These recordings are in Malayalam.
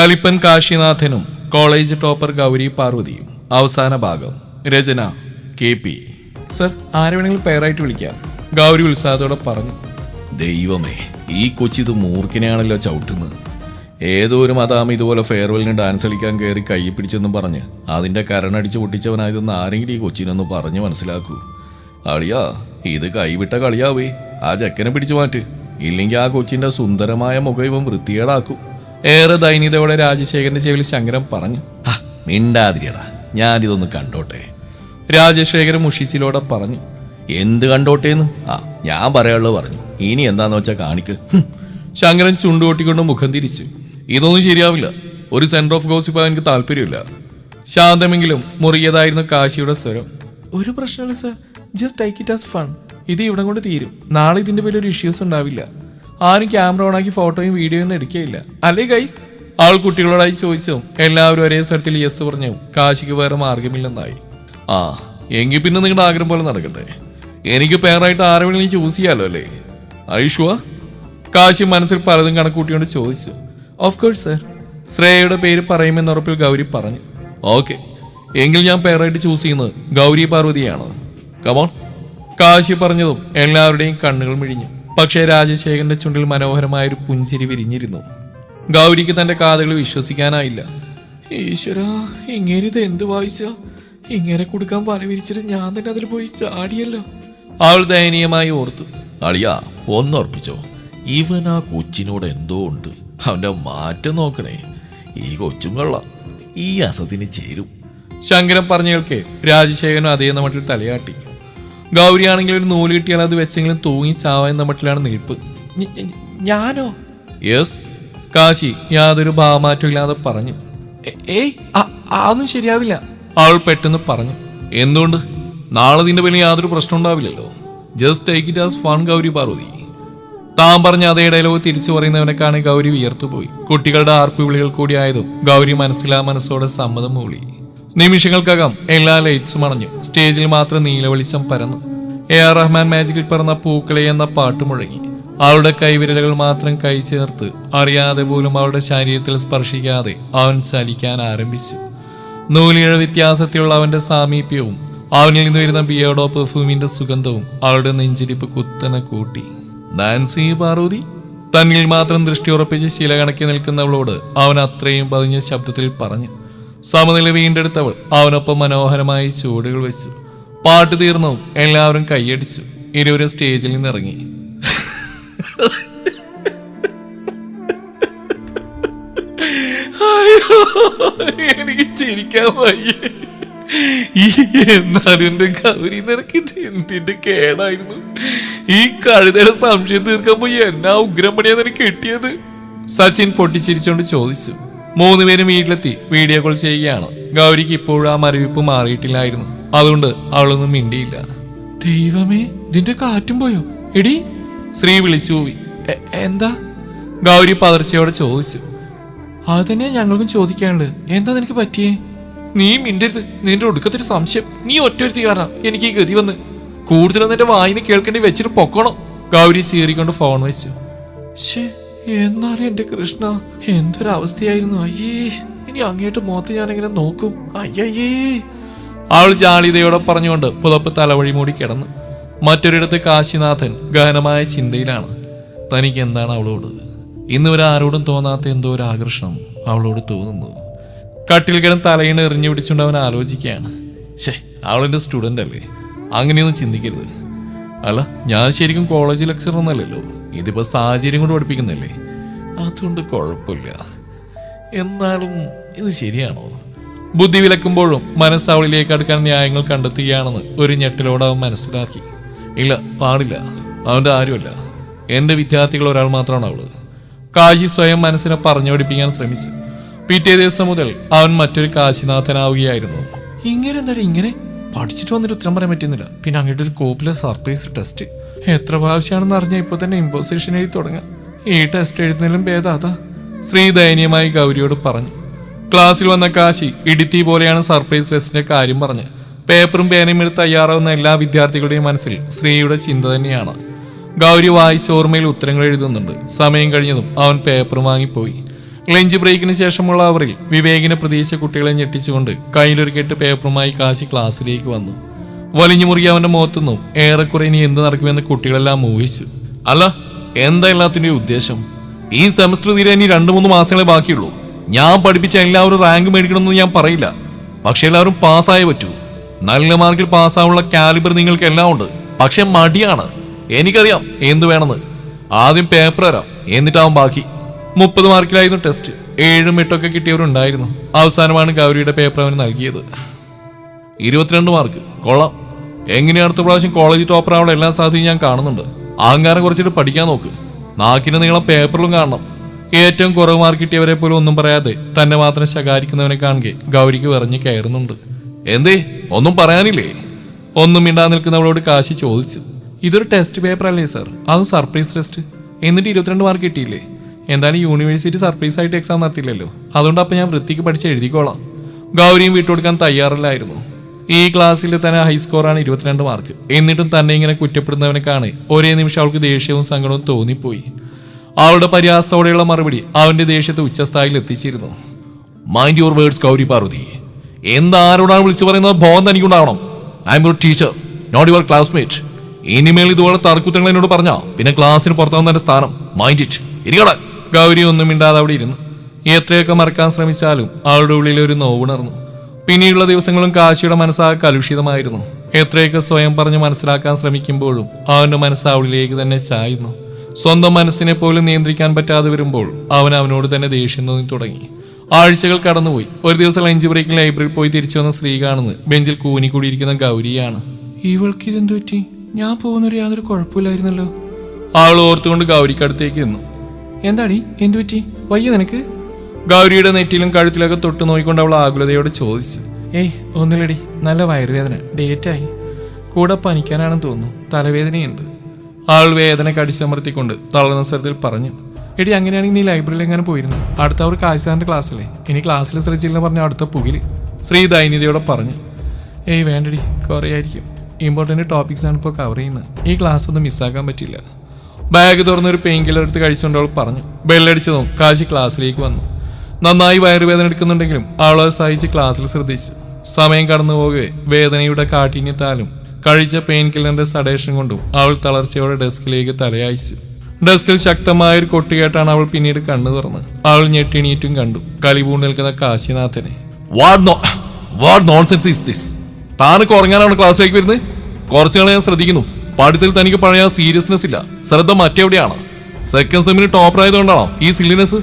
കലിപ്പൻ കാശിനാഥനും കോളേജ് ടോപ്പർ ഗൗരി പാർവതിയും. അവസാന ഭാഗം. രചന KP. സർ, ആരെ വേണമെങ്കിലും പേരായിട്ട് വിളിക്കാം, ഗൗരി ഉത്സാഹത്തോടെ പറഞ്ഞു. ദൈവമേ, ഈ കൊച്ചിത് മൂർഖിനെയാണല്ലോ ചവിട്ടുന്നത്. ഏതോ ഒരു മതാമ ഇതുപോലെ ഫെയർവെല്ലിന് ഡാൻസ് കളിക്കാൻ കയറി കൈ പിടിച്ചെന്നും പറഞ്ഞ് അതിന്റെ കരണടിച്ച് പൊട്ടിച്ചവനായതെന്ന് ആരെങ്കിലും ഈ കൊച്ചിനൊന്ന് പറഞ്ഞ് മനസ്സിലാക്കൂ. അളിയാ, ഇത് കൈവിട്ട കളിയാവേ. ആ ചെക്കനെ പിടിച്ചു മാറ്റ്, ഇല്ലെങ്കിൽ ആ കൊച്ചിന്റെ സുന്ദരമായ മുഖം ഇവൻ വൃത്തികേടാക്കും. ഏറെ ദൈന്യതയോടെ രാജശേഖരന്റെ ചെവിയിൽ ശങ്കരൻ പറഞ്ഞു. മിണ്ടാതിരിയടാ, ഞാനിതൊന്ന് കണ്ടോട്ടെ. രാജശേഖരൻ മുഷിച്ചിലോടെ പറഞ്ഞു. എന്ത് കണ്ടോട്ടേന്ന്? ഞാൻ പറയാനുള്ളത് പറഞ്ഞു, ഇനി എന്താന്ന് വെച്ചാ കാണിക്ക്. ശങ്കരൻ ചുണ്ടുകൊട്ടിക്കൊണ്ട് മുഖം തിരിച്ചു. ഇതൊന്നും ശരിയാവില്ല. ഒരു സെന്റർ ഓഫ് ഗോസിപ്പ് എനിക്ക് താല്പര്യമില്ല. ശാന്തമെങ്കിലും മുറിയതായിരുന്നു കാശിയുടെ സ്വരം. ഒരു പ്രശ്നമില്ല sir, just take it as fun. ഇത് ഇവിടെ കൊണ്ട് തീരും. നാളെ ഇതിന്റെ പേരിൽ ഒരു ഇഷ്യൂസ് ഉണ്ടാവില്ല. ആരും ക്യാമറ ഓണാക്കി ഫോട്ടോയും വീഡിയോയും ഒന്നും എടുക്കുകയില്ല, അല്ലേ ഗൈസ്? ആൾ കുട്ടികളോടായി ചോദിച്ചു. എല്ലാവരും ഒരേ സ്ഥലത്തിൽ യെസ് പറഞ്ഞു. കാശിക്ക് വേറെ മാർഗമില്ലെന്നായി. എങ്കിൽ പിന്നെ നിങ്ങളുടെ ആഗ്രഹം പോലെ നടക്കട്ടെ. എനിക്ക് പേരായിട്ട് ആരെ വേണമെങ്കിലും ചൂസ് ചെയ്യാലോ, അല്ലേ? ഐഷുവ? കാശി മനസ്സിൽ പലതും കണക്കൂട്ടിയോണ്ട് ചോദിച്ചു. Of course sir. ശ്രേയയുടെ പേര് പറയുമെന്ന ഉറപ്പിൽ ഗൗരി പറഞ്ഞു. ഓക്കെ, എങ്കിൽ ഞാൻ പേരായിട്ട് ചൂസ് ചെയ്യുന്നത് ഗൗരി പാർവതിയാണ്. കമോൺ. കാശി പറഞ്ഞതും എല്ലാവരുടെയും കണ്ണുകൾ മിഴിഞ്ഞു. പക്ഷേ രാജശേഖരന്റെ ചുണ്ടിൽ മനോഹരമായൊരു പുഞ്ചിരി വിരിഞ്ഞിരുന്നു. ഗൗരിക്ക് തന്റെ കാതുകൾ വിശ്വസിക്കാനായില്ല. ഈശ്വര, ഇങ്ങേരിത് എന്ത് വായിച്ച? ഇങ്ങനെ കൊടുക്കാൻ വല വിരിച്ചിട്ട് ഞാൻ തന്നെ അതിൽ പോയി ചാടിയല്ലോ. അവൾ ദയനീയമായി ഓർത്തു. അളിയാ, ഒന്നുറപ്പിച്ചോ, ഇവൻ ആ കൊച്ചിനോട് എന്തോ ഉണ്ട്. അവന്റെ മാറ്റം നോക്കണേ. ഈ കൊച്ചും കൊള്ളാം, ഈ അസത്തിന് ചേരും. ശങ്കരൻ പറഞ്ഞു കേൾക്കെ രാജശേഖരൻ അതേ മട്ടിൽ തലയാട്ടി. ഗൗരിയാണെങ്കിൽ ഒരു നൂല് കിട്ടിയാൽ അത് വെച്ചെങ്കിലും തൂങ്ങി ചാവായെന്ന മട്ടിലാണ് നിൽപ്പ്. ഞാനോ? യെസ്. കാശി യാതൊരു ഭാവമാറ്റം ഇല്ലാതെ പറഞ്ഞു. ഏയ്, അതൊന്നും ശരിയാവില്ല, അവൾ പെട്ടെന്ന് പറഞ്ഞു. എന്തുകൊണ്ട്? നാളെ നിന്റെ പേരിൽ യാതൊരു പ്രശ്നം ഉണ്ടാവില്ലല്ലോ. Just take it as fun Gauri Parvathi. താൻ പറഞ്ഞ അതേ ഡയലോഗ് തിരിച്ചു പറയുന്നവനെക്കാണ് ഗൗരി വിയർത്തുപോയി. കുട്ടികളുടെ ആർപ്പി വിളികൾ കൂടിയായതും ഗൗരി മനസ്സോടെ സമ്മതം മൂളി. നിമിഷങ്ങൾക്കകം എല്ലാ ലൈറ്റ്സും അണഞ്ഞു. സ്റ്റേജിൽ മാത്രം നീല വെളിച്ചം പരന്നു. AR റഹ്മാൻ മാജിക്കിൽ പറന്ന പൂക്കളെ എന്ന പാട്ട് മുഴങ്ങി. അവളുടെ കൈവിരലുകൾ മാത്രം കൈ ചേർത്ത് അറിയാതെ പോലും അവളുടെ ശരീരത്തിൽ സ്പർശിക്കാതെ അവൻ ചലിക്കാൻ ആരംഭിച്ചു. നൂലിഴ വ്യത്യാസത്തിലുള്ള അവന്റെ സാമീപ്യവും അവനിൽ നിന്ന് വരുന്ന ബിയർഡോ പെർഫ്യൂമിന്റെ സുഗന്ധവും അവളുടെ നെഞ്ചിരിപ്പ് കുത്തനെ കൂട്ടി. നാൻസി പാർവതി? തന്നിൽ മാത്രം ദൃഷ്ടി ഉറപ്പിച്ച് ശില കണക്കി നിൽക്കുന്നവളോട് അവൻ അത്രയും പതിഞ്ഞ ശബ്ദത്തിൽ പറഞ്ഞു. സമനില വീണ്ടെടുത്തവൾ അവനൊപ്പം മനോഹരമായി ചുവടുകൾ വെച്ചു. പാട്ട് തീർന്നു. എല്ലാവരും കൈയടിച്ചു. ഇരുവരും സ്റ്റേജിൽ നിന്നിറങ്ങി. എനിക്ക് ചിരിക്കാൻ വയ്യ. എന്നാലും എന്റെ ഗൗരി, നിനക്ക് ഇത് എന്തിന്റെ കേടായിരുന്നു? ഈ കഴുതയുടെ സംശയം തീർക്കാൻ പോയി എന്നാ ഉഗ്രം പണിയാ നിനക്ക് കിട്ടിയത്? സച്ചിൻ പൊട്ടിച്ചിരിച്ചോണ്ട് ചോദിച്ചു. 3 പേരും വീട്ടിലെത്തി വീഡിയോ കോൾ ചെയ്യുകയാണ്. ഗൗരിക്ക് ഇപ്പോഴും ആ മരവിപ്പ് മാറിയിട്ടില്ലായിരുന്നു. അതുകൊണ്ട് അവളൊന്നും മിണ്ടിയില്ല. ദൈവമേ, ഇതിന്റെ കാറ്റും പോയോ? എടി, ശ്രീ വിളിച്ചു പോയി. എന്താ? ഗൗരി പതർച്ചയോടെ ചോദിച്ചു. അത് തന്നെയാ ഞങ്ങൾക്കും ചോദിക്കാനുള്ളത്. എന്താ നിനക്ക് പറ്റിയേ? നീ മിണ്ടരുത്. നിന്റെ ഒടുക്കത്തൊരു സംശയം. നീ ഒറ്റൊരുത്തി കാരണം എനിക്ക് ഈ ഗതി വന്ന്. കൂടുതലും നിന്റെ വായിന്ന് കേൾക്കേണ്ടി വെച്ചിട്ട് പൊക്കണം. ഗൗരി ചീറിക്കൊണ്ട് ഫോൺ വെച്ചു. എന്നാലും എന്റെ കൃഷ്ണ, എന്തൊരവസ്ഥയായിരുന്നു. അയ്യേ, ഇനി അങ്ങേട്ട് മുഖത്ത് ഞാൻ എങ്ങനെ നോക്കും? അയ്യേ. അവൾ ജാളിതയോടെ പറഞ്ഞുകൊണ്ട് പുതപ്പ് തലവഴി മൂടി കിടന്നു. മറ്റൊരിടത്ത് കാശിനാഥൻ ഗഹനമായ ചിന്തയിലാണ്. തനിക്ക് എന്താണ് അവളോട്? ഇന്നുവരെ ആരോടും തോന്നാത്ത എന്തോ ഒരു ആകർഷണം അവളോട് തോന്നുന്നു. കട്ടിൽ കിടന്ന് തലയിണ് എറിഞ്ഞു പിടിച്ചുകൊണ്ട് അവൻ ആലോചിക്കുകയാണ്. അവളെന്റെ സ്റ്റുഡന്റ് അല്ലേ, അങ്ങനെയൊന്നും ചിന്തിക്കരുത്. അല്ല, ഞാൻ ശരിക്കും കോളേജ് ലെക്ചർ ഒന്നല്ലല്ലോ. ഇതിപ്പോ സാഹചര്യം കൊണ്ട് പഠിപ്പിക്കുന്നല്ലേ, അതുകൊണ്ട് കുഴപ്പമില്ല. എന്നാലും ഇത് ശരിയാണോ? ബുദ്ധി വിലക്കുമ്പോഴും മനസ്സ് അവളിലേക്ക് അടുക്കാൻ ന്യായങ്ങൾ കണ്ടെത്തുകയാണെന്ന് ഒരു ഞെട്ടിലോടെ അവൻ മനസ്സിലാക്കി. ഇല്ല, പാടില്ല. അവന്റെ ആരുമല്ല, എന്റെ വിദ്യാർത്ഥികൾ ഒരാൾ മാത്രമാണ് അവള്. കാശി സ്വയം മനസ്സിനെ പറഞ്ഞു പഠിപ്പിക്കാൻ ശ്രമിച്ചു. പിറ്റേ ദിവസം മുതൽ അവൻ മറ്റൊരു കാശിനാഥനാവുകയായിരുന്നു. ഇങ്ങനെ എന്താ ഇങ്ങനെ പഠിച്ചിട്ട് വന്നിട്ട് ഉത്തരം പറയാൻ പറ്റുന്നില്ല. പിന്നെ അങ്ങോട്ട് ഒരു കോപ്പിലെ സർപ്രൈസ് ടെസ്റ്റ്. എത്ര പ്രാവശ്യമാണെന്ന് അറിഞ്ഞാൽ ഇപ്പൊ തന്നെ ഇമ്പോസിഷൻ എഴുതി തുടങ്ങാം. ഈ ടെസ്റ്റ് എഴുതുന്നതിലും ഭേദം അതാ, ശ്രീ ദയനീയമായി ഗൗരിയോട് പറഞ്ഞു. ക്ലാസ്സിൽ വന്ന കാശി ഇടിത്തി പോലെയാണ് സർപ്രൈസ് ടെസ്റ്റിന്റെ കാര്യം പറഞ്ഞ്. പേപ്പറും പേനയും എടുത്ത് തയ്യാറാവുന്ന എല്ലാ വിദ്യാർത്ഥികളുടെയും മനസ്സിൽ ശ്രീയുടെ ചിന്ത തന്നെയാണ്. ഗൗരി വായിച്ച ഓർമ്മയിൽ ഉത്തരങ്ങൾ എഴുതുന്നുണ്ട്. സമയം കഴിഞ്ഞതും അവൻ പേപ്പർ വാങ്ങിപ്പോയി. ലഞ്ച് ബ്രേക്കിന് ശേഷമുള്ള അവറിൽ വിവേകിനെ പ്രതീക്ഷിച്ച കുട്ടികളെ ഞെട്ടിച്ചുകൊണ്ട് കയ്യിലൊരു കെട്ട് പേപ്പറുമായി കാശി ക്ലാസ്സിലേക്ക് വന്നു. വലിഞ്ഞു മുറുകി അവന്റെ മുഖത്തുനിന്നും ഏറെക്കുറെ ഇനി എന്ത് നടക്കുമെന്ന് കുട്ടികളെല്ലാം ഊഹിച്ചു. അല്ല, എന്താ എല്ലാത്തിന്റെ ഉദ്ദേശം? ഈ സെമസ്റ്റർ തീരെ ഇനി 2-3 മാസങ്ങളെ ബാക്കിയുള്ളൂ. ഞാൻ പഠിപ്പിച്ച എല്ലാവരും റാങ്ക് മേടിക്കണമെന്ന് ഞാൻ പറയില്ല, പക്ഷെ എല്ലാവരും പാസ്സായേ പറ്റൂ. നല്ല മാർക്കിൽ പാസ്സാവുള്ള കാലിബർ നിങ്ങൾക്ക് എല്ലാം ഉണ്ട്, പക്ഷെ മടിയാണ്. എനിക്കറിയാം എന്ത് വേണമെന്ന്. ആദ്യം പേപ്പർ തരാം, എന്നിട്ടാവും ബാക്കി. 30 മാർക്കിലായിരുന്നു ടെസ്റ്റ്. 7ഉം 8ഒക്കെ കിട്ടിയവരുണ്ടായിരുന്നു. അവസാനമാണ് ഗൗരിയുടെ പേപ്പർ അവന് നൽകിയത്. 22 മാർക്ക്, കൊള്ളാം. എങ്ങനെയാണ് അടുത്ത പ്രാവശ്യം കോളേജ് ടോപ്പർ ആവുള്ള എല്ലാ സാധ്യതയും ഞാൻ കാണുന്നുണ്ട്. അഹങ്കാരം കുറച്ചിട്ട് പഠിക്കാൻ നോക്ക്. നാക്കിന് നീളം പേപ്പറിലും കാണണം. ഏറ്റവും കുറവ് മാർക്ക് കിട്ടിയവരെ പോലും ഒന്നും പറയാതെ തന്നെ മാത്രം ശകാരിക്കുന്നവനെ കാണുകെ ഗൗരിക്ക് വിറഞ്ഞ് കയറുന്നുണ്ട്. എന്തേ, ഒന്നും പറയാനില്ലേ? ഒന്നും മിണ്ടാ നിൽക്കുന്നവളോട് കാശി ചോദിച്ചു. ഇതൊരു ടെസ്റ്റ് പേപ്പർ അല്ലേ സർ? അതും സർപ്രൈസ് ടെസ്റ്റ്. എന്നിട്ട് 22 മാർക്ക് കിട്ടിയില്ലേ? എന്തായാലും യൂണിവേഴ്സിറ്റി സർപ്രൈസ് ആയിട്ട് എക്സാം നടത്തില്ലല്ലോ, അതുകൊണ്ട് അപ്പം ഞാൻ വൃത്തിക്ക് പഠിച്ച് എഴുതിക്കോളാം. ഗൗരിയും വിട്ടുകൊടുക്കാൻ തയ്യാറല്ലായിരുന്നു. ഈ ക്ലാസ്സിൽ തന്നെ ഹൈസ്കോറാണ് 22 മാർക്ക്. എന്നിട്ടും തന്നെ ഇങ്ങനെ കുറ്റപ്പെടുന്നവനെ കാണെ ഒരേ നിമിഷം അവൾക്ക് ദേഷ്യവും സങ്കടവും തോന്നിപ്പോയി. അവളുടെ പരിഹാസത്തോടെയുള്ള മറുപടി അവന്റെ ദേഷ്യത്തെ ഉച്ചസ്ഥായിയിൽ എത്തിച്ചിരുന്നു. Mind your words Gauri Parvathi. എന്താരോടാണ് വിളിച്ചു പറയുന്നത് ബോധം തനിക്കുണ്ടാവണം. I am your teacher, not your classmate. ഇനിമേൽ ഇതുപോലെ തർക്കുത്തങ്ങൾ എന്നോട് പറഞ്ഞാ പിന്നെ ക്ലാസ്സിന് പുറത്താവുന്ന തന്റെ സ്ഥാനം. Mind it. ഇരിക്കട. ഗൗരി ഒന്നും മിണ്ടാതെ അവിടെ ഇരുന്നു. എത്രയൊക്കെ മറക്കാൻ ശ്രമിച്ചാലും അവളുടെ ഉള്ളിൽ ഒരു നോവുണർന്നു. പിന്നീടുള്ള ദിവസങ്ങളും കാശിയുടെ മനസ്സാകെ കലുഷിതമായിരുന്നു. എത്രയൊക്കെ സ്വയം പറഞ്ഞ് മനസ്സിലാക്കാൻ ശ്രമിക്കുമ്പോഴും അവന്റെ മനസ്സ് അവളിലേക്ക് തന്നെ ചായുന്നു. സ്വന്തം മനസ്സിനെ പോലും നിയന്ത്രിക്കാൻ പറ്റാതെ വരുമ്പോൾ അവനോട് തന്നെ ദേഷ്യം തോന്നി തുടങ്ങി. ആഴ്ചകൾ കടന്നുപോയി. ഒരു ദിവസം ലഞ്ച് ബ്രേക്കിൽ ലൈബ്രറിയിൽ പോയി തിരിച്ചു വന്ന സ്ത്രീ കാണുന്നത് ബെഞ്ചിൽ കൂനിക്കൂടിയിരിക്കുന്ന ഗൗരിയാണ്. ഇവൾക്ക് ഇതെന്തു പറ്റി? ഞാൻ പോകുന്നൊരു യാതൊരു കുഴപ്പമില്ലായിരുന്നല്ലോ. അവൾ ഓർത്തുകൊണ്ട് ഗൗരിക്കടുത്തേക്ക് നിന്നു. എന്താടി, എന്തു പറ്റി? വയ്യ നിനക്ക്? ഗൗരിയുടെ നെറ്റിയിലും കഴുത്തിലൊക്കെ തൊട്ട് നോക്കിക്കൊണ്ട് അവൾ ആകുലതയോട് ചോദിച്ചു. ഏയ് ഒന്നുമില്ലടി, നല്ല വയറുവേദന, ഡേറ്റായി. കൂടെ പനിക്കാനാണെന്ന് തോന്നുന്നു, തലവേദനയുണ്ട്. ആൾ വേദന കടിച്ചമർത്തിക്കൊണ്ട് തളർന്ന സ്വരത്തിൽ പറഞ്ഞു. എടി, അങ്ങനെയാണെങ്കിൽ നീ ലൈബ്രറിയിൽ എങ്ങനെ പോയിരുന്നു? അടുത്ത അവർ കാശാറിന്റെ ക്ലാസ്സിലെ, ഇനി ക്ലാസ്സിൽ ശ്രദ്ധിച്ചില്ലെന്ന് പറഞ്ഞ അടുത്ത പുകില്. ശ്രീ ദൈന്യതയോടെ പറഞ്ഞു. ഏയ് വേണ്ടടി, കുറേ ആയിരിക്കും. ഇമ്പോർട്ടന്റ് ടോപ്പിക്സ് ആണ് ഇപ്പോൾ കവർ ചെയ്യുന്നത്. ഈ ക്ലാസ് ഒന്നും മിസ്സാക്കാൻ പറ്റില്ല. ബാഗ് തുറന്നൊരു പെയിൻ കില്ലർ എടുത്ത് കഴിച്ചുകൊണ്ട് അവൾ പറഞ്ഞു. ബെല്ലടിച്ചതും കാശി ക്ലാസ്സിലേക്ക് വന്നു. നന്നായി വയറുവേദന എടുക്കുന്നുണ്ടെങ്കിലും അവളെ സഹിച്ച് ക്ലാസ്സിൽ ശ്രദ്ധിച്ചു. സമയം കടന്നു പോകവേ വേദനയുടെ കാഠിന്യത്താലും കഴിച്ച പെയിൻ കില്ലറിന്റെ സഡേഷൻ കൊണ്ടും അവൾ തളർച്ചയോടെ ഡെസ്കിലേക്ക് തലയായിച്ചു. ഡെസ്കിൽ ശക്തമായ ഒരു കൊട്ടുകേട്ടാണ് അവൾ പിന്നീട് കണ്ണു തുറന്നത്. അവൾ ഞെട്ടിണീറ്റും കണ്ടു കലിപൂണ്ട് നിൽക്കുന്ന കാശിനാഥനെ. What nonsense is this? താനൊക്കെ ഉറങ്ങാനാണ് ക്ലാസ്സിലേക്ക് വരുന്നത്? കുറച്ചുകളെ ഞാൻ ശ്രദ്ധിക്കുന്നു. പഠിത്തത്തിൽ തനിക്ക് പഴയ സീരിയസ്നെസ് ഇല്ല. ശ്രദ്ധ മറ്റെവിടെയാണ്? സെക്കൻഡ് സെമിന് ടോപ്പർ ആയതുകൊണ്ടാണോ ഈ സില്ലിനെസ്?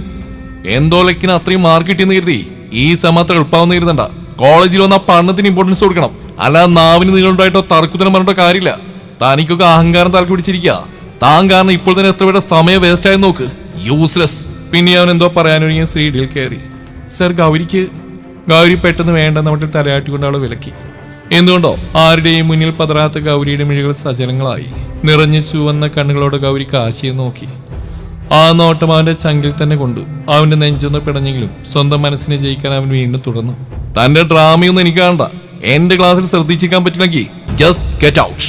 എന്തോ ലക്കിന് അത്രയും മാർക്ക് കിട്ടിയെന്ന് കരുതി ഈ സമയത്ത് എളുപ്പാവെന്ന് കരുതണ്ട. കോളേജിൽ വന്ന പഠനത്തിന് ഇമ്പോർട്ടൻസ് കൊടുക്കണം. അല്ലാതെ നാവിന് നീളുണ്ടായിട്ടോ തർക്കുത്തരം പറഞ്ഞിട്ടോ കാര്യമില്ല. തനിക്കൊക്കെ അഹങ്കാരം തലക്ക് പിടിച്ചിരിക്കുക. താൻ കാരണം ഇപ്പോൾ തന്നെ എത്ര പേരുടെ സമയം വേസ്റ്റ് ആയി നോക്ക്. യൂസ്ലെസ്. പിന്നെ അവൻ എന്തോ പറയാനൊരുങ്ങിയ സ്ത്രീഡിൽ കയറി. സർ, ഗൗരി പെട്ടെന്ന് വേണ്ടെന്ന് മട്ടിൽ തലയാട്ടിക്കൊണ്ട് അവളെ വിലക്കി. എന്തുകൊണ്ടോ ആരുടെയും മുന്നിൽ പതറാത്ത ഗൗരിയുടെ മിഴികൾ സജലങ്ങളായി. നിറഞ്ഞു ചുവന്ന കണ്ണുകളോട് ഗൗരി കാശിയെ നോക്കി. ആ നോട്ടം അവന്റെ ചങ്കിൽ തന്നെ കൊണ്ടു. അവന്റെ നെഞ്ചൊന്ന് പിടഞ്ഞെങ്കിലും സ്വന്തം മനസ്സിനെ ജയിക്കാൻ അവൻ വീണ്ടും തുടർന്നു. തന്റെ ഡ്രാമയൊന്നും എനിക്ക് കാണണ്ട. എന്റെ ക്ലാസ്സിൽ ശ്രദ്ധിച്ചിരിക്കാൻ പറ്റില്ലെങ്കിൽ ജസ്റ്റ് ഗെറ്റ് ഔട്ട്.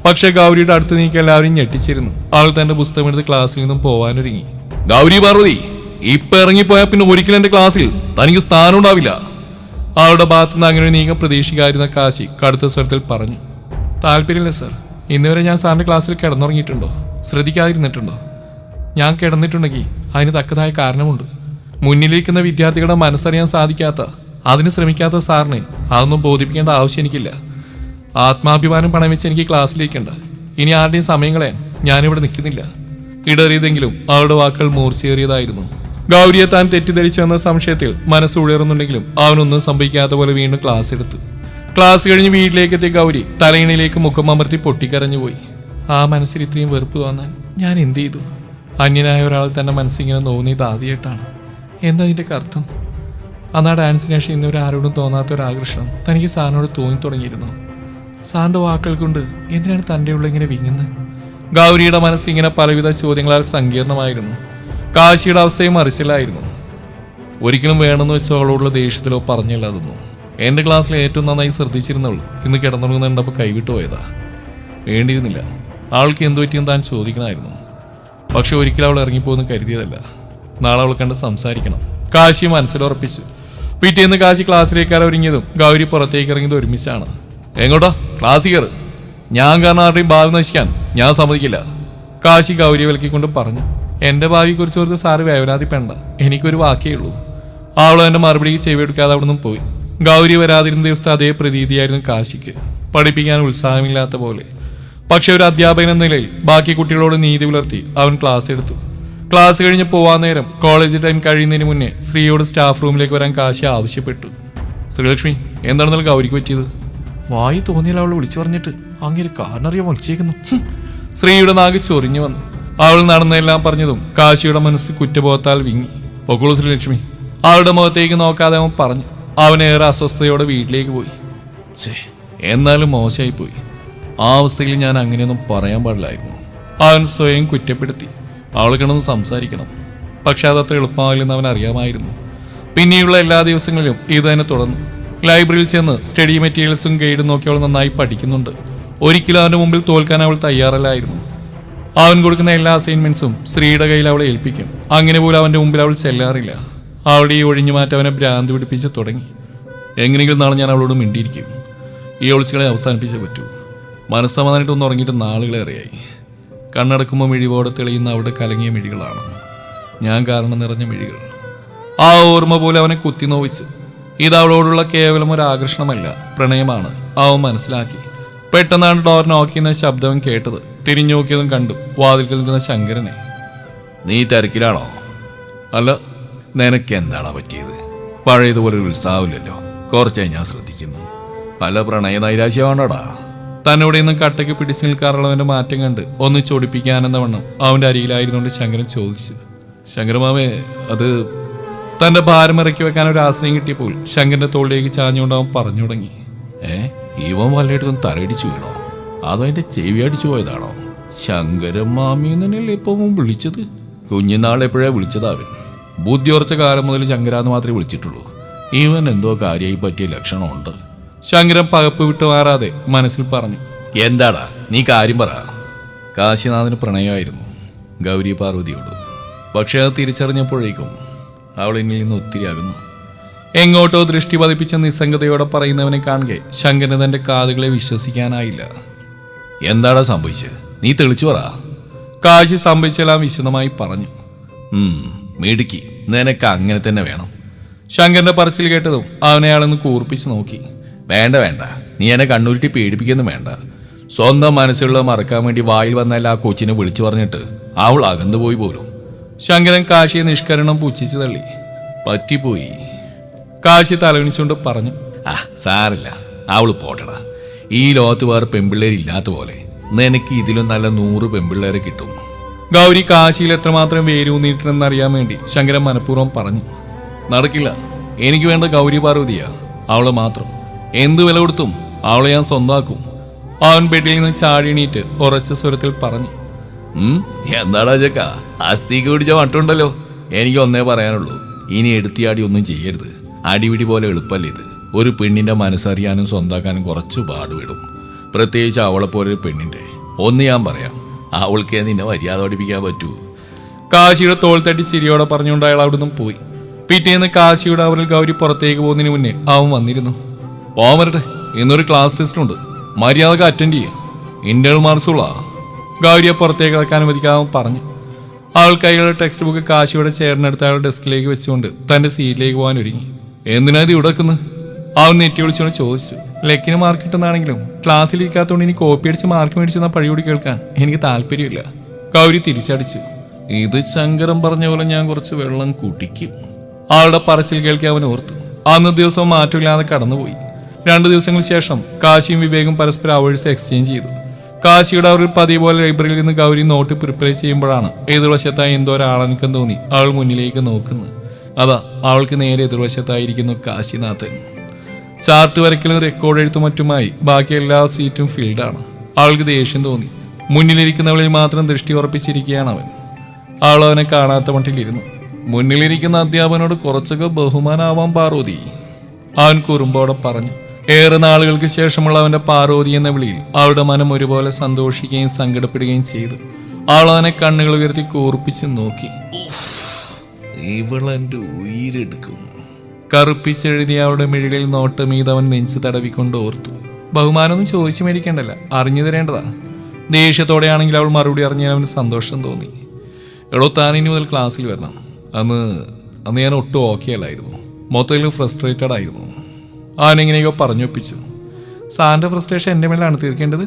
പക്ഷെ ഗൗരിയുടെ അടുത്ത് നീക്കി എല്ലാവരും ഞെട്ടിച്ചിരുന്നു. അവൾ തന്റെ പുസ്തകം എടുത്ത് ക്ലാസ്സിൽ നിന്നും പോവാനൊരുങ്ങി. ഗൗരി പാർവതി, ഇപ്പൊ ഇറങ്ങിപ്പോയാൽ പിന്നെ ഒരിക്കലും എന്റെ ക്ലാസ്സിൽ തനിക്ക് സ്ഥാനം ഉണ്ടാവില്ല. അവളുടെ ഭാഗത്തുനിന്ന് അങ്ങനെ നീക്കം പ്രതീക്ഷിക്കാതിരുന്ന കാശി കടുത്ത സ്വരത്തിൽ പറഞ്ഞു. താല്പര്യമില്ല സർ. ഇന്നുവരെ ഞാൻ സാറിന്റെ ക്ലാസ്സിൽ കിടന്നുറങ്ങിയിട്ടുണ്ടോ? ശ്രദ്ധിക്കാതിരുന്നിട്ടുണ്ടോ? ഞാൻ കിടന്നിട്ടുണ്ടെങ്കിൽ അതിന് തക്കതായ കാരണമുണ്ട്. മുന്നിലിരിക്കുന്ന വിദ്യാർത്ഥികളുടെ മനസ്സറിയാൻ സാധിക്കാത്ത, അതിന് ശ്രമിക്കാത്ത സാറിന് അതൊന്നും ബോധിപ്പിക്കേണ്ട ആവശ്യം എനിക്കില്ല. ആത്മാഭിമാനം പണം വെച്ച് എനിക്ക് ക്ലാസ്സിലേക്കുണ്ട്. ഇനി ആരുടെയും സമയം കളയാൻ ഞാനിവിടെ നിൽക്കുന്നില്ല. ഇടറിയതെങ്കിലും അവളുടെ വാക്കുകൾ മൂർച്ചയേറിയതായിരുന്നു. ഗൗരിയെ താൻ തെറ്റിദ്ധരിച്ചെന്ന സംശയത്തിൽ മനസ്സ് ഉയർന്നുണ്ടെങ്കിലും അവനൊന്നും സംഭവിക്കാത്ത പോലെ വീണ്ടും ക്ലാസ് എടുത്തു. ക്ലാസ് കഴിഞ്ഞ് വീട്ടിലേക്ക് എത്തിയ ഗൗരി തലയിണയിലേക്ക് മുഖം അമർത്തി പൊട്ടിക്കരഞ്ഞുപോയി. ആ മനസ്സിൽ ഇത്രയും വെറുപ്പ് തോന്നാൻ ഞാൻ എന്ത് ചെയ്തു? അന്യനായ ഒരാൾ തന്നെ മനസ്സിങ്ങനെ തോന്നിയത് ആദ്യമായിട്ടാണ്. എന്താ ഇതിൻ്റെ അർത്ഥം? അന്നാ ഡാൻസിന് ശേഷം ഇന്നുവരെ ആരോടും തോന്നാത്തൊരാകർഷണം തനിക്ക് സാറിനോട് തോന്നി തുടങ്ങിയിരുന്നു. സാറിൻ്റെ വാക്കുകൾ കൊണ്ട് എന്തിനാണ് തൻ്റെ ഉള്ളിൽ ഇങ്ങനെ വിങ്ങുന്നത്? ഗൗരിയുടെ മനസ്സിങ്ങനെ പലവിധ ചോദ്യങ്ങളാൽ സങ്കീർണമായിരുന്നു. കാശിയുടെ അവസ്ഥയും മറിച്ചിലായിരുന്നു. ഒരിക്കലും വേണമെന്ന് വെച്ചോ അവളോടുള്ള ദേഷ്യത്തിലോ പറഞ്ഞില്ല അതൊന്നും. എൻ്റെ ക്ലാസ്സിൽ ഏറ്റവും നന്നായി ശ്രദ്ധിച്ചിരുന്നുള്ളൂ ഇന്ന് കിടന്നുറങ്ങുന്നുണ്ടപ്പോൾ കൈവിട്ടു പോയതാ. വേണ്ടിയിരുന്നില്ല. ആൾക്ക് എന്തു പറ്റിയെന്ന് താൻ ചോദിക്കണമായിരുന്നു. പക്ഷെ ഒരിക്കലും അവൾ ഇറങ്ങിപ്പോകുന്നു കരുതിയതല്ല. നാളെ അവൾ കണ്ട് സംസാരിക്കണം. കാശി മനസ്സിലുറപ്പിച്ചു. പിറ്റേന്ന് കാശി ക്ലാസ്സിലേക്കാണ് ഒരുങ്ങിയതും ഗൗരി പുറത്തേക്ക് ഇറങ്ങിയത് ഒരുമിച്ചാണ്. എങ്ങോട്ടാ? ക്ലാസ്സിൽ കയറ്. ഞാൻ കാരണം ആരുടെയും ഭാവി നശിക്കാൻ ഞാൻ സമ്മതിക്കില്ല. കാശി ഗൗരിയെ വിലക്കിക്കൊണ്ട് പറഞ്ഞു. എന്റെ ഭാവിയെ കുറിച്ച് ഓർത്ത് സാറ് വേവലാതിപ്പെടണ്ട, എനിക്കൊരു വാക്കേ ഉള്ളൂ. അവളും എന്റെ മറുപടിക്ക് ചെവിയെടുക്കാതെ അവിടെ നിന്നും പോയി. ഗൗരി വരാതിരുന്ന ദിവസത്തെ അതേ പ്രതീതിയായിരുന്നു കാശിക്ക്. പഠിപ്പിക്കാൻ ഉത്സാഹമില്ലാത്ത പോലെ. പക്ഷെ ഒരു അധ്യാപകൻ എന്ന നിലയിൽ ബാക്കി കുട്ടികളോട് നീതി പുലർത്തി അവൻ ക്ലാസ് എടുത്തു. ക്ലാസ് കഴിഞ്ഞ് പോവാൻ നേരം കോളേജ് ടൈം കഴിയുന്നതിന് മുന്നേ ശ്രീയോട് സ്റ്റാഫ് റൂമിലേക്ക് വരാൻ കാശി ആവശ്യപ്പെട്ടു. ശ്രീലക്ഷ്മി, എന്താണെന്നാൽ ഗൗരിക്ക് പറ്റിയത്? വായി തോന്നിയാൽ അവൾ വിളിച്ചു പറഞ്ഞിട്ട് അങ്ങനെ കാരണറിയാൻ വിളിച്ചേക്കുന്നു. ശ്രീയുടെ നാഗ് ചൊറിഞ്ഞു വന്നു. അവൾ നടന്നെല്ലാം പറഞ്ഞതും കാശിയുടെ മനസ്സ് കുറ്റബോധത്താൽ വിങ്ങി. പൊക്കോളൂ ശ്രീലക്ഷ്മി. അവളുടെ മുഖത്തേക്ക് നോക്കാതെ അവൻ പറഞ്ഞു. അവനേറെ അസ്വസ്ഥതയോടെ വീട്ടിലേക്ക് പോയി. എന്നാലും മോശമായിപ്പോയി. ആ അവസ്ഥയിൽ ഞാൻ അങ്ങനെയൊന്നും പറയാൻ പാടില്ലായിരുന്നു. അവൻ സ്വയം കുറ്റപ്പെടുത്തി. അവൾ കിടന്ന് സംസാരിക്കണം, പക്ഷെ അതത്ര എളുപ്പമാവില്ലെന്ന് അവൻ അറിയാമായിരുന്നു. പിന്നെയുള്ള എല്ലാ ദിവസങ്ങളിലും ഇത് തന്നെ തുടർന്നു. ലൈബ്രറിയിൽ ചെന്ന് സ്റ്റഡി മെറ്റീരിയൽസും ഗൈഡും നോക്കി അവൾ നന്നായി പഠിക്കുന്നുണ്ട്. ഒരിക്കലും അവൻ്റെ മുമ്പിൽ തോൽക്കാൻ അവൾ തയ്യാറല്ലായിരുന്നു. അവൻ കൊടുക്കുന്ന എല്ലാ അസൈൻമെന്റ്സും ശ്രീയുടെ കയ്യിൽ അവളെ ഏൽപ്പിക്കും. അങ്ങനെ പോലും അവൻ്റെ മുമ്പിൽ അവൾ ചെല്ലാറില്ല. അവളുടെ ഈ ഒഴിഞ്ഞു മാറ്റം അവനെ ഭ്രാന്തി പിടിപ്പിച്ച് തുടങ്ങി. എങ്ങനെയെങ്കിലും നാളെ ഞാൻ അവളോട് മിണ്ടിയിരിക്കും. ഈ ഒളിച്ചുകളെ അവസാനിപ്പിച്ചേ പറ്റൂ. മനസ്സമാധാനമായിട്ടൊന്ന് ഉറങ്ങിയിട്ട് നാളുകളേറെയായി. കണ്ണടക്കുമ്പോൾ മിഴിവോടെ തെളിയുന്ന അവിടെ കലങ്ങിയ മിഴികളാണ്. ഞാൻ കാരണം നിറഞ്ഞ മിഴികൾ. ആ ഓർമ്മ പോലെ അവനെ കുത്തി നോവിച്ചു. ഇത് അവളോടുള്ള കേവലം ഒരു ആകർഷണമല്ല, പ്രണയമാണ്. അവൻ മനസ്സിലാക്കി. പെട്ടെന്നാണ് ഡോർ നോക്ക് ചെയ്യുന്ന ശബ്ദം കേട്ടത്. തിരിഞ്ഞു നോക്കിയതും കണ്ടു വാതിൽക്കൽ നിൽക്കുന്ന ശങ്കരനെ. നീ തിരക്കിലാണോ? അല്ല. നിനക്ക് എന്താണ് പറ്റിയത്? പഴയതുപോലെ ഉത്സാഹമില്ലല്ലോ. കുറച്ചായി ഞാൻ ശ്രദ്ധിക്കുന്നു. പല പ്രണയ നൈരാശ്യമാണോടാ. തന്നോട് ഇന്നും കട്ടയ്ക്ക് പിടിച്ചു നിൽക്കാറുള്ളവന്റെ മാറ്റം കണ്ട് ഒന്ന് ചൊടിപ്പിക്കാനെന്ന വണ്ണം അവന്റെ അരികിലായിരുന്നുകൊണ്ട് ശങ്കരൻ ചോദിച്ചു. ശങ്കരമാവേ, അത് തന്റെ ഭാരം ഇറക്കി വെക്കാൻ ഒരു ആശ്രയം കിട്ടിയപ്പോൾ ശങ്കരന്റെ തോളിലേക്ക് ചാഞ്ഞുകൊണ്ട് അവൻ പറഞ്ഞു തുടങ്ങി. ഇവൻ വല്ലയിടത്തും തലയിടിച്ചു വീണോ? അതോ എന്റെ ചെവി അടിച്ചു പോയതാണോ? ശങ്കരൻ മാമി തന്നെയല്ലേ ഇപ്പം വിളിച്ചത്? കുഞ്ഞുനാൾ എപ്പോഴാ വിളിച്ചതാവൻ? ബുദ്ധി ഉറച്ച കാലം മുതൽ ശങ്കരാന്ന് മാത്രമേ വിളിച്ചിട്ടുള്ളൂ. ഇവൻ എന്തോ കാര്യമായി പറ്റിയ ലക്ഷണമുണ്ട്. ശങ്കരൻ പകപ്പ് വിട്ടു മാറാതെ മനസ്സിൽ പറഞ്ഞു. എന്താടാ നീ കാര്യം പറ. കാശിനാഥന് പ്രണയമായിരുന്നു ഗൗരി പാർവതിയോട്. പക്ഷെ അത് തിരിച്ചറിഞ്ഞപ്പോഴേക്കും അവൾ എന്നിൽ നിന്ന് ഒത്തിരി അകന്നു. എങ്ങോട്ടോ ദൃഷ്ടി പതിപ്പിച്ച നിസ്സംഗതയോടെ പറയുന്നവനെ കാണുകെ ശങ്കരന് തന്റെ കാതുകളെ വിശ്വസിക്കാനായില്ല. എന്താടാ സംഭവിച്ചത്? നീ തെളിച്ചു പറ. കാശി സംഭവിച്ചെല്ലാം വിശദമായി പറഞ്ഞു. മിടുക്കി, നിനക്ക് അങ്ങനെ തന്നെ വേണം. ശങ്കരന്റെ പറച്ചിൽ കേട്ടതും അവനെ അയാളൊന്ന് കൂർപ്പിച്ച് നോക്കി. വേണ്ട വേണ്ട, നീ എന്നെ കണ്ണൂരിട്ടി പേടിപ്പിക്കൊന്നും വേണ്ട. സ്വന്തം മനസ്സിലുള്ള മറക്കാൻ വേണ്ടി വായിൽ വന്നല്ല ആ കൊച്ചിനെ വിളിച്ചു പറഞ്ഞിട്ട് അവൾ അകന്നുപോയി പോലും. ശങ്കരൻ കാശിയെ നിഷ്കരണം പുച്ഛിച്ചു തള്ളി. പറ്റിപ്പോയി. കാശി തലവിണിച്ചുകൊണ്ട് പറഞ്ഞു. സാറില്ല, അവള് പോട്ടടാ. ഈ ലോകത്ത് വേറെ പെൺപിള്ളേരില്ലാത്ത പോലെ നിനക്ക് ഇതിലും നല്ല 100 പെൺപിള്ളേരെ കിട്ടും. ഗൗരി കാശിയിൽ എത്രമാത്രം വേരൂന്നിട്ടുണ്ടെന്ന് അറിയാൻ വേണ്ടി ശങ്കരൻ മനഃപൂർവ്വം പറഞ്ഞു. നടക്കില്ല, എനിക്ക് വേണ്ട ഗൗരി പാർവതിയാ, അവളെ മാത്രം. എന്ത് വില കൊടുത്തും അവളെ ഞാൻ സ്വന്തമാക്കും. അവൻ ബെഡിൽ നിന്ന് ചാടിയണീറ്റ് ഉറച്ച സ്വരത്തിൽ പറഞ്ഞു. എന്താടാ ചക്ക, അസ്ഥിക്ക് പിടിച്ച മട്ടുണ്ടല്ലോ. എനിക്ക് ഒന്നേ പറയാനുള്ളൂ, ഇനി എടുത്തിയാടി ഒന്നും ചെയ്യരുത്. അടിപിടി പോലെ എളുപ്പല്ലേ ഇത്. ഒരു പെണ്ണിന്റെ മനസ്സറിയാനും സ്വന്താക്കാനും കുറച്ച് പാടുവിടും. പ്രത്യേകിച്ച് അവളെപ്പോലെ ഒരു പെണ്ണിന്റെ. ഒന്ന് ഞാൻ പറയാം, അവൾക്ക് നിന്നെ മര്യാദ പഠിപ്പിക്കാൻ പറ്റൂ. കാശിയുടെ തോൾ തട്ടി ചിരിയോടെ പറഞ്ഞുകൊണ്ട് അയാൾ അവിടുന്ന് പോയി. പിറ്റേന്ന് കാശിയുടെ അവരിൽ ഗൗരി പുറത്തേക്ക് പോകുന്നതിന് മുന്നേ അവൻ വന്നിരുന്നു. പോവാൻ വരട്ടെ, ഇന്നൊരു ക്ലാസ് ടെസ്റ്റ് ഉണ്ട്, മര്യാദക്ക് അറ്റൻഡ് ചെയ്യും. ഇന്റേണൽ മാർക്സുള്ള. ഗൗരിയെ പുറത്തേക്ക് കിടക്കാൻ അനുവദിക്കാവൻ പറഞ്ഞു. അവൾ കൈകളുടെ ടെക്സ്റ്റ് ബുക്ക് കാശിയുടെ ചേർന്നെടുത്ത് അയാളുടെ ഡെസ്കിലേക്ക് വെച്ചുകൊണ്ട് തന്റെ സീറ്റിലേക്ക് പോകാൻ ഒരുങ്ങി. എന്തിനാ ഇത് ഇവിടെ വെക്കുന്നത്? അവൻ നെറ്റി വിളിച്ചുകൊണ്ട് ചോദിച്ചു. ലെക്കിന് മാർക്ക് കിട്ടുന്നതാണെങ്കിലും ക്ലാസ്സിലിരിക്കാത്തതുകൊണ്ട് ഇനി കോപ്പി അടിച്ച് മാർക്ക് മേടിച്ചെന്ന പഴിയോടി കേൾക്കാൻ എനിക്ക് താല്പര്യമില്ല. ഗൗരി തിരിച്ചടിച്ചു. ഇത് ശങ്കരൻ പറഞ്ഞ പോലെ ഞാൻ കുറച്ച് വെള്ളം കുടിക്കും. അവളുടെ പറച്ചിൽ കേൾക്കാൻ അവൻ ഓർത്തു. അന്ന് ദിവസവും മാറ്റമില്ലാതെ കടന്നുപോയി. 2 ദിവസങ്ങൾക്ക് ശേഷം കാശിയും വിവേകും പരസ്പരം അവേഴ്സ് എക്സ്ചേഞ്ച് ചെയ്തു. കാശിയുടെ അവരിൽ പതിവ് പോലെ ലൈബ്രറിയിൽ നിന്ന് ഗൗരി നോട്ട് പ്രിപ്പയർ ചെയ്യുമ്പോഴാണ് എതിർവശത്തായി എന്തോ ഒരാളെനിക്കും തോന്നി അവൾ മുന്നിലേക്ക് നോക്കുന്നത്. അതാ അവൾക്ക് നേരെ എതിർവശത്തായിരിക്കുന്നു കാശിനാഥൻ. ചാർട്ട് വരയ്ക്കലും റെക്കോർഡ് എഴുത്തും മറ്റുമായി ബാക്കി എല്ലാ സീറ്റും ഫീൽഡാണ്. അവൾക്ക് ദേഷ്യം തോന്നി. മുന്നിലിരിക്കുന്നവളിൽ മാത്രം ദൃഷ്ടി ഉറപ്പിച്ചിരിക്കുകയാണ് അവൻ. അവൾ അവനെ കാണാത്ത മട്ടിലിരുന്നു. മുന്നിലിരിക്കുന്ന അധ്യാപകനോട് കുറച്ചൊക്കെ ബഹുമാനാവാൻ പാർവതി, അവൻ കുറുമ്പോടെ പറഞ്ഞു. ഏറെ നാളുകൾക്ക് ശേഷമുള്ള അവന്റെ പാർവതി എന്ന വിളിയിൽ അവളുടെ മനം ഒരുപോലെ സന്തോഷിക്കുകയും സങ്കടപ്പെടുകയും ചെയ്തു. അവൾ അവനെ കണ്ണുകൾ ഉയർത്തി കൂർപ്പിച്ച് നോക്കി. ഇവളെന്റെ ഉയിരെടുക്കും. കറുപ്പിച്ചെഴുതിയ അവളുടെ മിഴികളിൽ നോട്ടമീത് അവൻ നെഞ്ച് തടവിക്കൊണ്ട് ഓർത്തു. ബഹുമാനമൊന്നും ചോദിച്ചു മേടിക്കേണ്ടല്ല, അറിഞ്ഞു തരേണ്ടതാ. ദേഷ്യത്തോടെയാണെങ്കിൽ അവൾ മറുപടി അറിഞ്ഞാൽ അവന് സന്തോഷം തോന്നി. എടോ, താൻ ഇനി മുതൽ ക്ലാസ്സിൽ വരണം. അന്ന് ഞാൻ ഒട്ടും ഓക്കെ അല്ലായിരുന്നു, മൊത്തത്തിൽ ഫ്രസ്ട്രേറ്റഡ് ആയിരുന്നു. അവനെങ്ങനെയൊക്കെ പറഞ്ഞൊപ്പിച്ചു. സാറിന്റെ ഫ്രസ്ട്രേഷൻ എൻ്റെ മേലാണ് തീർക്കേണ്ടത്.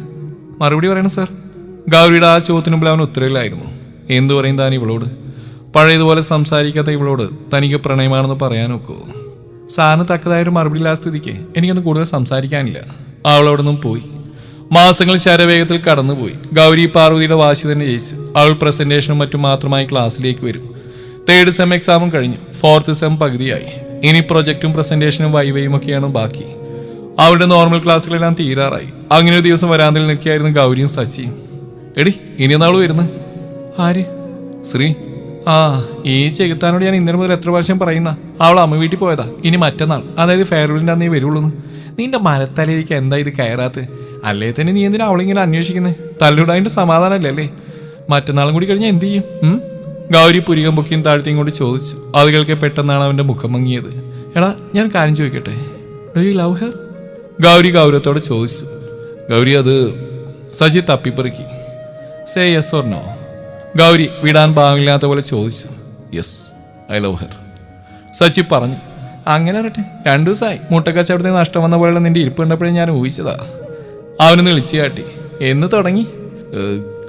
മറുപടി പറയണം സാർ. ഗൗരിയുടെ ആ ചോദ്യത്തിന് മുമ്പിൽ അവൻ ഉത്തരവില്ലായിരുന്നു. എന്തു പറയും താൻ ഇവളോട്? പഴയതുപോലെ സംസാരിക്കാത്ത ഇവളോട് തനിക്ക് പ്രണയമാണെന്ന് പറയാൻ നോക്കുമോ? സാറിന് തക്കതായൊരു മറുപടി ഇല്ലാത്ത സ്ഥിതിക്ക് എനിക്കൊന്നും കൂടുതൽ സംസാരിക്കാനില്ല. അവളവിടെ നിന്നും പോയി. മാസങ്ങൾ ശരവേഗത്തിൽ കടന്നുപോയി. ഗൗരി പാർവതിയുടെ വാശി തന്നെ ജയിച്ചു. അവൾ പ്രസന്റേഷനും മറ്റും മാത്രമായി ക്ലാസ്സിലേക്ക് വരും. 3rd സെം എക്സാമും കഴിഞ്ഞു. 4th സെം പകുതിയായി. ഇനി പ്രൊജക്റ്റും പ്രസന്റേഷനും വൈവയും ഒക്കെയാണ് ബാക്കി. അവളുടെ നോർമൽ ക്ലാസ്സുകളെല്ലാം തീരാറായി. അങ്ങനെ ഒരു ദിവസം വരാന്തയിൽ നിൽക്കുകയായിരുന്നു ഗൗരിയും സച്ചിയും. എടി, ഇനി എന്നാൾ വരുന്നു? ആര്? ശ്രീ. ആ, ഈ ചെകുത്താനോട് ഞാൻ ഇന്നലെ മുതൽ എത്ര പ്രാവശ്യം പറയുന്ന. അവൾ അമ്മ വീട്ടിൽ പോയതാ. ഇനി മറ്റന്നാൾ, അതായത് ഫെയർവെല്ലിൻ്റെ അന്നേ വരുള്ളൂ. നിന്റെ മരത്തലേക്ക് എന്താ ഇത് കയറാത്ത്? അല്ലേ തന്നെ നീ എന്തിനാ അവളിങ്ങനെ അന്വേഷിക്കുന്നത്? തല്ലുടാതിന്റെ സമാധാനമല്ലേ അല്ലേ? മറ്റന്നാളും കൂടി കഴിഞ്ഞാൽ എന്ത് ചെയ്യും? ഗൗരി പുരികം പൊക്കിയും താഴ്ത്തിയും കൊണ്ട് ചോദിച്ചു. അത് കേൾക്കെ പെട്ടെന്നാണ് അവന്റെ മുഖം മങ്ങിയത്. എടാ, ഞാൻ കാര്യം ചോദിക്കട്ടെ, do you love her? Gauri ഗൗരവത്തോടെ ചോദിച്ചു. ഗൗരി അത് സജി തപ്പിപ്പെറുക്കി. Say yes or no? Gauri വിടാൻ ഭാഗമില്ലാത്ത പോലെ ചോദിച്ചു. Yes, I love her, Sachi പറഞ്ഞു. അങ്ങനെ വരട്ടെ. 2 ദിവസമായി മുട്ടക്കച്ചവടത്തിന് നഷ്ടം വന്ന പോലെയുള്ള നിന്റെ ഇരിപ്പ് കണ്ടപ്പോഴേ ഞാൻ ഊഹിച്ചതാ. അവനൊന്ന് വിളിച്ചു കാട്ടി. എന്ന് തുടങ്ങി?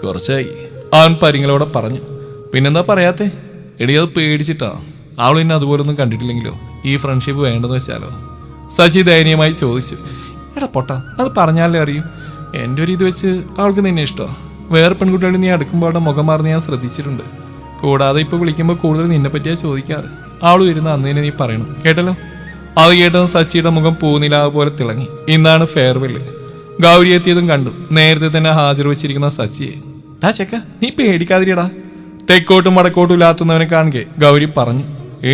കുറച്ചായി, അവൻ പരിങ്ങളോടെ പറഞ്ഞു. പിന്നെന്താ പറയാത്തെ? എടി, അത് പേടിച്ചിട്ടാ. അവൾ എന്നെ അതുപോലൊന്നും കണ്ടിട്ടില്ലെങ്കിലോ? ഈ ഫ്രണ്ട്ഷിപ്പ് വേണ്ടെന്ന് വെച്ചാലോ? സച്ചി ദയനീയമായി ചോദിച്ചു. എടാ പൊട്ട, അത് പറഞ്ഞാലേ അറിയൂ. എൻ്റെ ഒരു ഇത് വെച്ച് അവൾക്ക് നിന്നെ ഇഷ്ടമാണ്. വേറെ പെൺകുട്ടികളിൽ നീ അടുക്കുമ്പോൾ അവളുടെ മുഖം മാറുന്ന ഞാൻ ശ്രദ്ധിച്ചിട്ടുണ്ട്. കൂടാതെ ഇപ്പോൾ വിളിക്കുമ്പോൾ കൂടുതൽ നിന്നെ പറ്റിയാ ചോദിക്കാറ്. അവൾ വരുന്ന അന്ന് തന്നെ നീ പറയണം, കേട്ടല്ലോ? അത് കേട്ടതും സച്ചിയുടെ മുഖം പൂനിലാവ് പോലെ തിളങ്ങി. ഇന്നാണ് ഫെയർവെല്ല്. ഗൗരി എത്തിയതും കണ്ടു. നേരത്തെ തന്നെ ഹാജർ വെച്ചിരിക്കുന്ന സച്ചിയെ. ചെക്ക, നീ പേടിക്കാതിരിയടാ. തെക്കോട്ടും വടക്കോട്ടും ഇല്ലാത്തുന്നവനെ കാണുകെ ഗൗരി പറഞ്ഞു.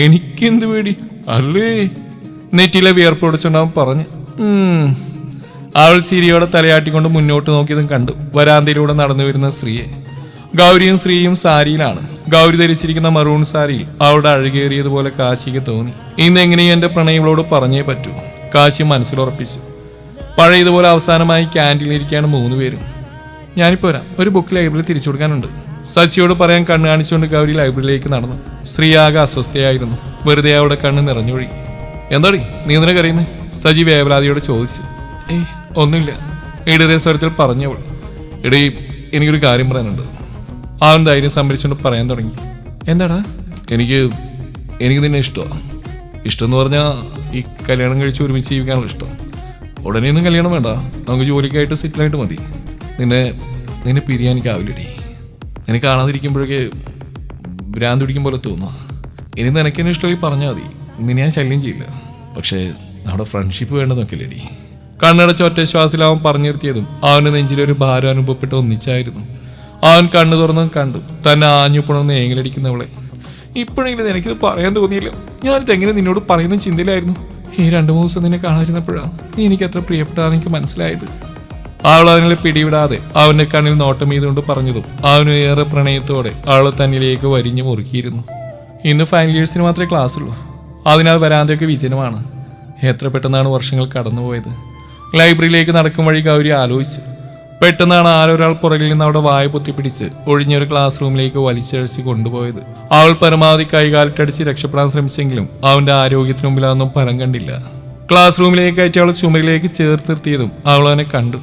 എനിക്കെന്ത് പേടി അല്ലേ? നെറ്റിയിലെ വിയർപ്പൊടിച്ചുണ്ടാവും പറഞ്ഞു. അവൾ ചിരിയോടെ തലയാട്ടിക്കൊണ്ട് മുന്നോട്ട് നോക്കിയതും കണ്ടു വരാന്തയിലൂടെ നടന്നു വരുന്ന സ്ത്രീയെ. ഗൗരിയും ശ്രീയും സാരിയിലാണ്. ഗൗരി ധരിച്ചിരിക്കുന്ന മറൂൺ സാരിയിൽ അവളുടെ അഴകേറിയതുപോലെ കാശിക്ക് തോന്നി. ഇന്നെങ്ങനെയും എന്റെ പ്രണയങ്ങളോട് പറഞ്ഞേ പറ്റൂ, കാശി മനസ്സിലുറപ്പിച്ചു. പഴയതുപോലെ അവസാനമായി ക്യാൻറ്റീനിലിരിക്കുകയാണ് 3 പേരും. ഞാനിപ്പോ വരാം, ഒരു ബുക്ക് ലൈബ്രറി തിരിച്ചു കൊടുക്കാനുണ്ട്. സച്ചിയോട് പറയാൻ കണ്ണ് കാണിച്ചുകൊണ്ട് ഗൗരി ലൈബ്രറിയിലേക്ക് നടന്നു. സ്ത്രീ ആകെ അസ്വസ്ഥയായിരുന്നു. വെറുതെ അവളുടെ കണ്ണ് നിറഞ്ഞൊഴുകി. എന്താടി നീ എന്തിനാ കരയുന്നത്? സജി വേവലാതിയോട് ചോദിച്ചു. ഏയ് ഒന്നുമില്ല, ഇടറിയ സ്വരത്തിൽ പറഞ്ഞവൾ. എടീ, എനിക്കൊരു കാര്യം പറയാനുണ്ട്. അവൻ ധൈര്യം സംഭരിച്ചുകൊണ്ട് പറയാൻ തുടങ്ങി. എന്താടാ? എനിക്ക് നിന്നെ ഇഷ്ടമാണ്. ഇഷ്ടം എന്ന് പറഞ്ഞാൽ ഈ കല്യാണം കഴിച്ച് ഒരുമിച്ച് ജീവിക്കാനുള്ള ഇഷ്ടം. ഉടനെയൊന്നും കല്യാണം വേണ്ട, നമുക്ക് ജോലിക്കായിട്ട് സെറ്റിലായിട്ട് മതി. നിന്നെ പിരിയാൻ എനിക്കാവില്ലടി. നിന്നെ കാണാതിരിക്കുമ്പോഴൊക്കെ ഭ്രാന്ത് പിടിക്കും പോലെ തോന്നുക. ഇനി നിനക്കെന്നെ ഇഷ്ടമായി പറഞ്ഞാൽ മതി, നിന്നെ ഞാൻ ശല്യം ചെയ്യില്ല. പക്ഷേ നമ്മുടെ ഫ്രണ്ട്ഷിപ്പ് വേണ്ടെന്നൊക്കെയല്ലേടി. കണ്ണടച്ച ഒറ്റ ശ്വാസത്തിൽ പറഞ്ഞു നിർത്തിയതും അവന്റെ നെഞ്ചിലൊരു ഭാരം അനുഭവപ്പെട്ട് ഒന്നിച്ചായിരുന്നു. അവൻ കണ്ണു തുറന്നും കണ്ടു തന്നെ ആഞ്ഞു പുണർന്ന് ഏങ്ങലടിക്കുന്നവളെ. ഇപ്പോഴെങ്കിലും എനിക്കിത് പറയാൻ തോന്നിയില്ല. ഞാനിത് എങ്ങനെ നിന്നോട് പറയുന്ന ചിന്തയിലായിരുന്നു. ഈ 2-3 ദിവസം നിന്നെ കാണാതിരുന്നപ്പോഴാണ് നീ എനിക്ക് എത്ര പ്രിയപ്പെട്ടാണ് എനിക്ക് മനസ്സിലായത്. അവൾ അതിനെ പിടിവിടാതെ അവന്റെ കണ്ണിൽ നോട്ടം ചെയ്തുകൊണ്ട് പറഞ്ഞതും അവന് ഏറെ പ്രണയത്തോടെ അവളെ തന്നിലേക്ക് വരിഞ്ഞു മുറുക്കിയിരുന്നു. ഇന്ന് ഫൈനൽ ഇയേഴ്സിന് മാത്രമേ ക്ലാസ് ഉള്ളൂ. അതിനാൽ വരാന്തയൊക്കെ വിജനമാണ്. എത്ര പെട്ടെന്നാണ് വർഷങ്ങൾ കടന്നുപോയത്. ലൈബ്രറിയിലേക്ക് നടക്കും വഴി ഗൗരി ആലോചിച്ചു. പെട്ടെന്നാണ് ആരൊരാൾ പുറകിൽ നിന്ന് അവിടെ വായ പൊത്തിപ്പിടിച്ച് ഒഴിഞ്ഞൊരു ക്ലാസ് റൂമിലേക്ക് വലിച്ചഴിച്ച് കൊണ്ടുപോയത്. അവൾ പരമാവധി കൈകാലിട്ടടിച്ച് രക്ഷപ്പെടാൻ ശ്രമിച്ചെങ്കിലും അവന്റെ ആരോഗ്യത്തിന് മുമ്പിൽ അതൊന്നും ഫലം കണ്ടില്ല. ക്ലാസ് റൂമിലേക്ക് കയറ്റി അവളെ ചുമരിലേക്ക് ചേർത്ത് നിർത്തിയതും അവൾ അവനെ കണ്ടു.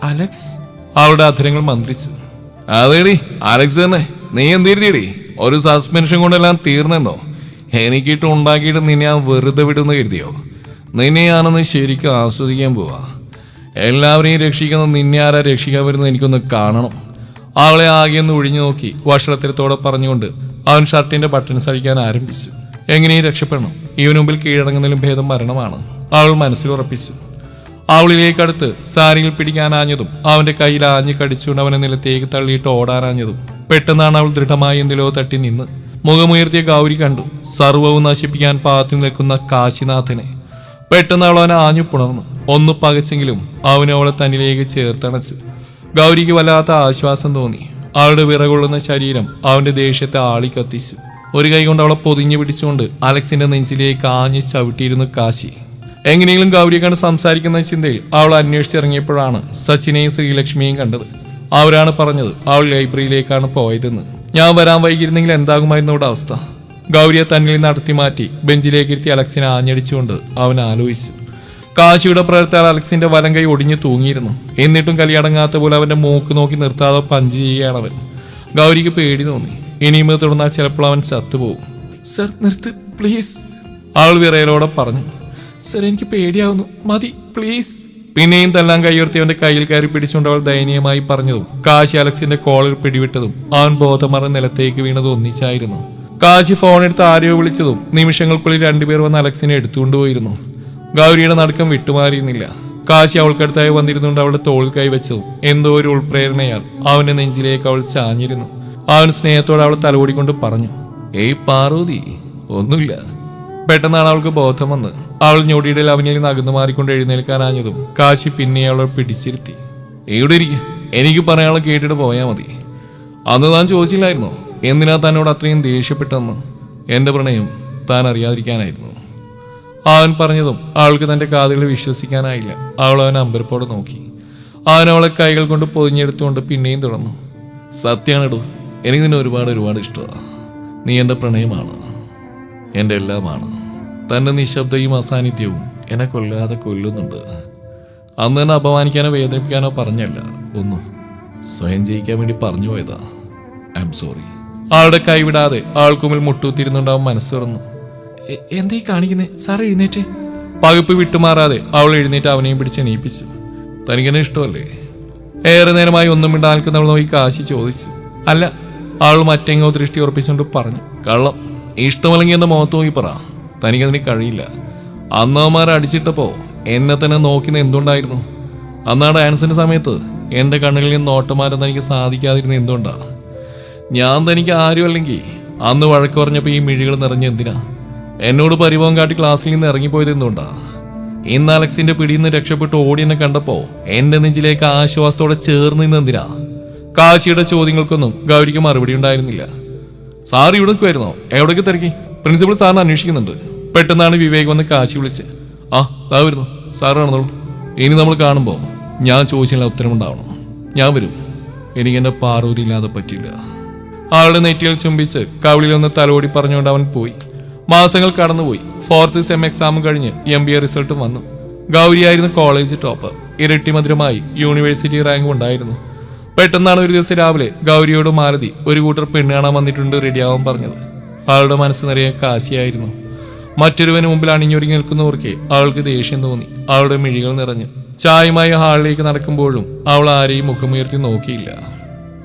അലക്സ്? അവളുടെ അധരങ്ങൾ മന്ത്രിച്ചു. അതേടി, അലക്സ് തന്നെ. നീ എന്തിരുത്തിയടി? ഒരു സസ്പെൻഷൻ കൊണ്ടെല്ലാം തീർന്നെന്നോ? എനിക്കിട്ട് ഉണ്ടാക്കിയിട്ട് നിന്നെ ഞാൻ വെറുതെ വിടുന്ന കരുതിയോ? നിന്നെയാണെന്ന് ശരിക്കും ആസ്വദിക്കാൻ പോവാ. എല്ലാവരെയും രക്ഷിക്കുന്ന നിന്നെ ആരാ രക്ഷിക്കാൻ വരുന്നത് എനിക്കൊന്ന് കാണണം. അവളെ ആകെയൊന്ന് ഒഴിഞ്ഞു നോക്കി വഷളത്തരത്തോടെ പറഞ്ഞുകൊണ്ട് അവൻ ഷർട്ടിന്റെ ബട്ടൺസ് അഴിക്കാൻ ആരംഭിച്ചു. എങ്ങനെയും രക്ഷപ്പെടണം. ഇവന് മുമ്പിൽ കീഴടങ്ങുന്നതിലും ഭേദം മരണമാണ് അവൾ മനസ്സിലുറപ്പിച്ചു. അവളിലേക്കടുത്ത് സാരിയിൽ പിടിക്കാനാഞ്ഞതും അവന്റെ കയ്യിൽ ആഞ്ഞു കടിച്ചുകൊണ്ട് അവനെ നിലത്തേക്ക് തള്ളിയിട്ട് ഓടാനാഞ്ഞതും പെട്ടെന്നാണ് അവൾ ദൃഢമായി എന്തിലോ തട്ടി നിന്ന് മുഖമുയർത്തിയ ഗൗരി കണ്ടു. സർവ്വവും നശിപ്പിക്കാൻ പാത്തു നിൽക്കുന്ന കാശിനാഥനെ. പെട്ടെന്ന് അവൾ അവനെ ആഞ്ഞു പുണർന്നു. ഒന്ന് പകച്ചെങ്കിലും അവനെ അവളെ തന്നിലേക്ക് ചേർത്തണച്ചു. ഗൗരിക്ക് വല്ലാത്ത ആശ്വാസം തോന്നി. അവളുടെ വിറകൊള്ളുന്ന ശരീരം അവന്റെ ദേഷ്യത്തെ ആളിക്കത്തിച്ചു. ഒരു കൈ കൊണ്ട് അവളെ പൊതിഞ്ഞു പിടിച്ചുകൊണ്ട് അലക്സിന്റെ നെഞ്ചിലേക്ക് ആഞ്ഞ് ചവിട്ടിയിരുന്നു കാശി. എങ്ങനെയെങ്കിലും ഗൗരിയെ കണ്ട് സംസാരിക്കുന്ന ചിന്തയിൽ അവൾ അന്വേഷിച്ചിറങ്ങിയപ്പോഴാണ് സച്ചിനെയും ശ്രീലക്ഷ്മിയെയും കണ്ടത്. അവരാണ് പറഞ്ഞത് അവൾ ലൈബ്രറിയിലേക്കാണ് പോയതെന്ന്. ഞാൻ വരാൻ വൈകിയിരുന്നെങ്കിൽ എന്താകുമായിരുന്നു അവിടെ അവസ്ഥ? ഗൗരിയെ തന്നിൽ നടത്തി മാറ്റി ബെഞ്ചിലേക്ക് ഇരുത്തി അലക്സിനെ ആഞ്ഞടിച്ചുകൊണ്ട് അവൻ ആലോചിച്ചു. കാശിയുടെ പ്രവർത്തനം അലക്സിന്റെ വലം കൈ ഒടിഞ്ഞു തൂങ്ങിയിരുന്നു. എന്നിട്ടും കലിയടങ്ങാത്ത പോലെ അവന്റെ മൂക്ക് നോക്കി നിർത്താതെ പഞ്ച് ചെയ്യുകയാണ് അവൻ. ഗൗരിക്ക് പേടി തോന്നി. ഇനിയും തുടർന്നാൽ ചിലപ്പോൾ അവൻ ചത്തുപോകും. സർ നിർത്ത് പ്ലീസ്, അവൾ വിറയലോടെ പറഞ്ഞു. സർ എനിക്ക് പേടിയാവുന്നു, മതി പ്ലീസ്. പിന്നെയും തല്ലാൻ കൈയുയർത്തി അവന്റെ കയ്യിൽ കയറി പിടിച്ചുകൊണ്ട് അവൾ ദയനീയമായി പറഞ്ഞതും കാശി അലക്സിന്റെ കോളിൽ പിടിവിട്ടതും അവൻ ബോധമറന്ന് നിലത്തേക്ക് വീണത് ഒന്നിച്ചായിരുന്നു. കാശി ഫോണെടുത്ത് ആരെയോ വിളിച്ചതും നിമിഷങ്ങൾക്കുള്ളിൽ രണ്ടുപേർ വന്ന് അലക്സിനെ എടുത്തുകൊണ്ടുപോയിരുന്നു. ഗൗരിയുടെ നടുക്കം വിട്ടുമാറിയുന്നില്ല. കാശി അവൾക്കടുത്തായി വന്നിരുന്നുകൊണ്ട് അവളുടെ തോളിൽ കൈവച്ചതും എന്തോ ഒരു ഉൾപ്രേരണയാൽ അവന്റെ നെഞ്ചിലേക്ക് അവൾ ചാഞ്ഞിരുന്നു. അവൻ സ്നേഹത്തോടെ അവൾ തലോടിക്കൊണ്ട് പറഞ്ഞു, ഏയ് പാർവതി, ഒന്നുമില്ല. പെട്ടെന്നാണ് അവൾക്ക് ബോധം വന്ന്. അവൾ ഞൊടിയിടയിൽ അവനിൽ നിന്ന് അകന്നു മാറിക്കൊണ്ട് എഴുന്നേൽക്കാനാഞ്ഞതും കാശി പിന്നെ അവളെ പിടിച്ചിരുത്തി. എവിടെ ഇരിക്കും, എനിക്ക് പറയാനുള്ള കേട്ടിട്ട് പോയാൽ മതി. അന്ന് താൻ ചോദിച്ചില്ലായിരുന്നോ എന്തിനാ തന്നോട് അത്രയും ദേഷ്യപ്പെട്ടെന്ന്? എന്റെ പ്രണയം താൻ അറിയാതിരിക്കാനായിരുന്നു. അവൻ പറഞ്ഞതും അവൾക്ക് തന്റെ കാതുകളിൽ വിശ്വസിക്കാനായില്ല. അവൾ അവൻ അമ്പരപ്പോടെ നോക്കി. അവൻ അവളെ കൈകൾ കൊണ്ട് പൊതിഞ്ഞെടുത്തുകൊണ്ട് പിന്നെയും തുടർന്നു. സത്യമാണിടൂ, എനിക്ക് നിന്നെ ഒരുപാട് ഇഷ്ടമാണ്. നീ എൻ്റെ പ്രണയമാണ്, എൻ്റെ എല്ലാമാണ്. തൻ്റെ നിശബ്ദയും അസാന്നിധ്യവും എന്നെ കൊല്ലാതെ കൊല്ലുന്നുണ്ട്. അന്ന് തന്നെ അപമാനിക്കാനോ വേദനിപ്പിക്കാനോ പറഞ്ഞല്ല, ഒന്നും സ്വയം ജയിക്കാൻ വേണ്ടി പറഞ്ഞു പോയതാ. I am sorry. അവളുടെ കൈവിടാതെ ആൾക്കുമ്പിൽ മുട്ടൂത്തിരുന്നുണ്ടാവും മനസ്സ് തുറന്നു. എന്തേ കാണിക്കുന്നേ സാർ, എഴുന്നേറ്റ്. പകപ്പ് വിട്ടുമാറാതെ അവൾ എഴുന്നേറ്റ് അവനെയും പിടിച്ച് എണീപ്പിച്ചു. തനിക്കെന്നെ ഇഷ്ടമല്ലേ? ഏറെ നേരമായി ഒന്നും മിണ്ടാ നിൽക്കുന്നവൾ നോക്കി കാശി ചോദിച്ചു. അല്ല, അവൾ മറ്റെങ്ങോ ദൃഷ്ടി ഉറപ്പിച്ചുകൊണ്ട് പറഞ്ഞു. കള്ളം. ഇഷ്ടമല്ലെങ്കിൽ എന്റെ മുഖത്ത് നോക്കി പറ, തനിക്കതിന് കഴിയില്ല. അന്നവന്മാരെ അടിച്ചിട്ടപ്പോ എന്നെ തന്നെ നോക്കുന്ന എന്തുകൊണ്ടായിരുന്നു? അന്നാ ഡാൻസിന്റെ സമയത്ത് എന്റെ കണ്ണുകളിൽ നിന്ന് നോട്ടമാരാൻ തനിക്ക് സാധിക്കാതിരുന്ന എന്തുകൊണ്ടാ? ഞാൻ തനിക്ക് ആരും അല്ലെങ്കിൽ അന്ന് വഴക്ക് പറഞ്ഞപ്പോ ഈ മിഴികൾ നിറഞ്ഞ എന്തിനാ? എന്നോട് പരിഭവം കാട്ടി ക്ലാസ്സിൽ നിന്ന് ഇറങ്ങിപ്പോയത് എന്തുകൊണ്ടാ? ഇന്ന് അലക്സിന്റെ പിടിയിൽ നിന്ന് രക്ഷപ്പെട്ട് ഓടിയെന്നെ കണ്ടപ്പോ എന്റെ നെഞ്ചിലേക്ക് ആശ്വാസത്തോടെ ചേർന്ന് നിന്ന് എന്തിനാ? കാശിയുടെ ചോദ്യങ്ങൾക്കൊന്നും ഗൗരിക്ക് മറുപടി ഉണ്ടായിരുന്നില്ല. സാർ ഇവിടെ നിൽക്കുമായിരുന്നോ? എവിടേക്ക് തിരക്കി? പ്രിൻസിപ്പൾ സാറിനെ അന്വേഷിക്കുന്നുണ്ട്. പെട്ടെന്നാണ് വിവേക് വന്ന് കാശി വിളിച്ച്. ആ ദാ വരുന്നു, സാറ് നടന്നോളൂ. ഇനി നമ്മൾ കാണുമ്പോൾ ഞാൻ ചോദിച്ചില്ല ഉത്തരമുണ്ടാവണം. ഞാൻ വരും. എനിക്ക് എന്റെ പാർവതി ഇല്ലാതെ പറ്റില്ല. അവളുടെ നെറ്റിയിൽ ചുംബിച്ച് കവിളിലൊന്ന് തലോടി പറഞ്ഞുകൊണ്ട് അവൻ പോയി. മാസങ്ങൾ കടന്നുപോയി. 4th സെം എക്സാമും കഴിഞ്ഞ് MBA റിസൾട്ടും വന്നു. ഗൗരിയായിരുന്നു കോളേജ് ടോപ്പർ. ഇരട്ടി മധുരമായി യൂണിവേഴ്സിറ്റി റാങ്കും ഉണ്ടായിരുന്നു. പെട്ടെന്നാണ് ഒരു ദിവസം രാവിലെ ഗൗരിയോട് മാരുതി ഒരു കൂട്ടർ പെണ്ണ് കാണാൻ വന്നിട്ടുണ്ട്, റെഡിയാവാൻ പറഞ്ഞത്. അവളുടെ മനസ്സ് നിറയെ കാശിയായിരുന്നു. മറ്റൊരുവന് മുമ്പിൽ അണിഞ്ഞൊരുങ്ങി നിൽക്കുന്നവർക്ക് അവൾക്ക് ദേഷ്യം തോന്നി. അവളുടെ മിഴികൾ നിറഞ്ഞു. ചായമായി ഹാളിലേക്ക് നടക്കുമ്പോഴും അവൾ ആരെയും മുഖമുയർത്തി നോക്കിയില്ല.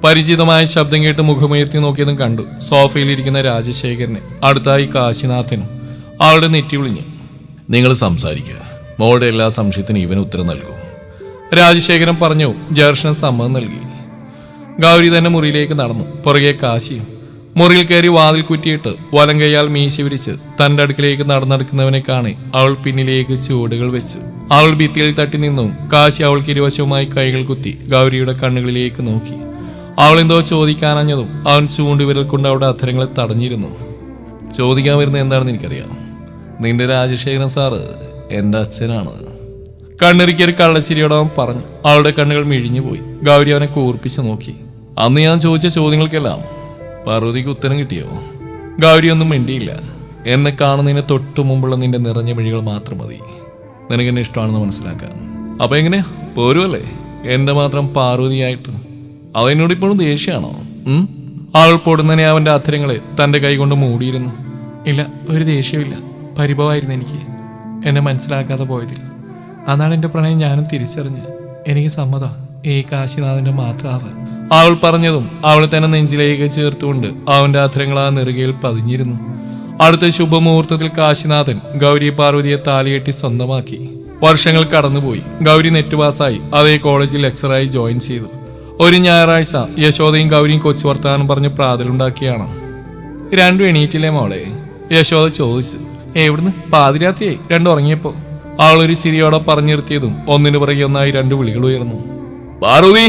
പരിചിതമായ ശബ്ദം കേട്ട് മുഖമുയർത്തി നോക്കിയതും കണ്ടു സോഫയിലിരിക്കുന്ന രാജശേഖരനെ. അടുത്തായി കാശിനാഥനും. അവളുടെ നെറ്റി വിളിഞ്ഞു. നിങ്ങൾ സംസാരിക്കുക, മോളുടെ എല്ലാ സംശയത്തിനും ഇവന് ഉത്തരം നൽകും. രാജശേഖരൻ പറഞ്ഞു. ജർഷന് സമ്മതം നൽകി. ഗൗരി തന്നെ മുറിയിലേക്ക് നടന്നു. പുറകെ കാശിയും. മുറിയിൽ കയറി വാതിൽ കുറ്റിയിട്ട് വലം കൈയാൽ മീശ വിരിച്ച് തന്റെ അടുക്കിലേക്ക് നടന്നെടുക്കുന്നവനെ കാണി അവൾ പിന്നിലേക്ക് ചുവടുകൾ വെച്ചു. അവൾ ഭിത്തിയിൽ തട്ടി നിന്നും കാശി അവൾക്ക് ഇരുവശവുമായി കൈകൾ കുത്തി ഗൗരിയുടെ കണ്ണുകളിലേക്ക് നോക്കി. അവൾ എന്തോ ചോദിക്കാനഞ്ഞതും അവൻ ചൂണ്ടുവിരൽ കൊണ്ട് അവളുടെ അധരങ്ങളെ തടഞ്ഞിരുന്നു. ചോദിക്കാൻ വരുന്നത് എന്താണെന്ന് എനിക്കറിയാം. നിന്റെ രാജശേഖരൻ സാറ് എന്റെ അച്ഛനാണ്. കണ്ണിറുക്കിയൊരു കള്ളച്ചിരിയോടെ അവൻ പറഞ്ഞു. അവളുടെ കണ്ണുകൾ മിഴിഞ്ഞുപോയി. ഗൗരി അവനെ കൂർപ്പിച്ചു നോക്കി. അന്ന് ഞാൻ ചോദിച്ച ചോദ്യങ്ങൾക്കെല്ലാം പാർവതിക്ക് ഉത്തരം കിട്ടിയോ? ഗൗരി ഒന്നും മിണ്ടിയില്ല. എന്നെ കാണുന്നതിന് തൊട്ടു മുമ്പുള്ള നിന്റെ നിറഞ്ഞ മിഴികൾ മാത്രം മതി നിനക്കെന്നെ ഇഷ്ടമാണെന്ന് മനസ്സിലാക്കാൻ. അപ്പൊ എങ്ങനെയാ, പോരുമല്ലേ എന്റെ മാത്രം പാർവതിയായിട്ട്? അവനോട് ഇപ്പോഴും ദേഷ്യമാണോ? അവൾ പൊടുന്നനെ അവന്റെ അധരങ്ങളെ തന്റെ കൈ കൊണ്ട് മൂടിയിരുന്നു. ഇല്ല, ഒരു ദേഷ്യമില്ല, പരിഭവമായിരുന്നു എനിക്ക് എന്നെ മനസ്സിലാക്കാതെ പോയതിൽ. അന്നാണ് എന്റെ പ്രണയം ഞാനും തിരിച്ചറിഞ്ഞ് എനിക്ക് സമ്മതം ഈ കാശിനാഥന്റെ മാത്രമാവാൻ. അവൾ പറഞ്ഞതും അവൾ തന്നെ നെഞ്ചിലേക്ക് ചേർത്തുകൊണ്ട് അവന്റെ അധരങ്ങൾ ആ നെറുകയിൽ പതിഞ്ഞിരുന്നു. അടുത്ത ശുഭമുഹൂർത്തത്തിൽ കാശിനാഥൻ ഗൗരി പാർവതിയെ താലികെട്ടി സ്വന്തമാക്കി. വർഷങ്ങൾ കടന്നുപോയി. ഗൗരി നെറ്റ് പാസ്സായി അതേ കോളേജിൽ ലെക്ചറായി ജോയിൻ ചെയ്തു. ഒരു ഞായറാഴ്ച യശോദയും ഗൗരിയും കൊച്ചു വർത്താനം പറഞ്ഞ് പ്രാതലുണ്ടാക്കിയാണ്. രണ്ടും എണീറ്റില്ലേ മോളെ? യശോദ ചോദിച്ചു. എവിടുന്ന്? പാതിരാത്രിയായി, രണ്ടും ഉറങ്ങിയപ്പോ. അവളൊരു ചിരിയോടെ പറഞ്ഞു നിർത്തിയതും ഒന്നിനു പുറകെ ഒന്നായി 2 വിളികൾ ഉയർന്നു. പാർവതി,